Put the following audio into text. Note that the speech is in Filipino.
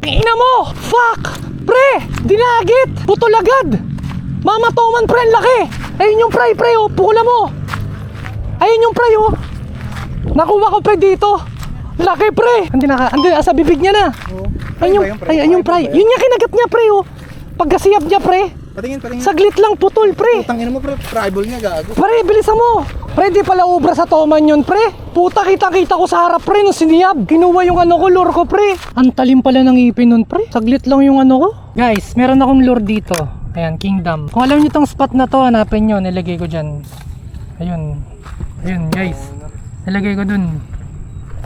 Ina mo! Fuck! Pre! Dinagit! Putol agad! Mamatoman pre, ang laki! Ayun yung pre, oh! Pula mo! Ayun yung pre, oh! Nakuha ko pre dito! Laki pre! Andi sa bibig niya na! Ayun yung pre! Yun niya kinagat niya pre, oh! Pagkasiyap niya pre! Patingin. Saglit lang putol pre! Putang ina mo pre, tribal niya gago. Pre, bilisan mo! Pre, di pala ubra sa toman yun, pre. Puta, kita ko sa harap, pre, nung siniyab. Kinuha yung lure ko, pre. Ang talim pala ng ipin nun, pre. Saglit lang yung ko. Guys, meron akong lure dito. Ayan, Kingdom. Kung alam nyo tong spot na to, hanapin nyo. Nilagay ko dyan. Ayun, guys. Nilagay ko dun.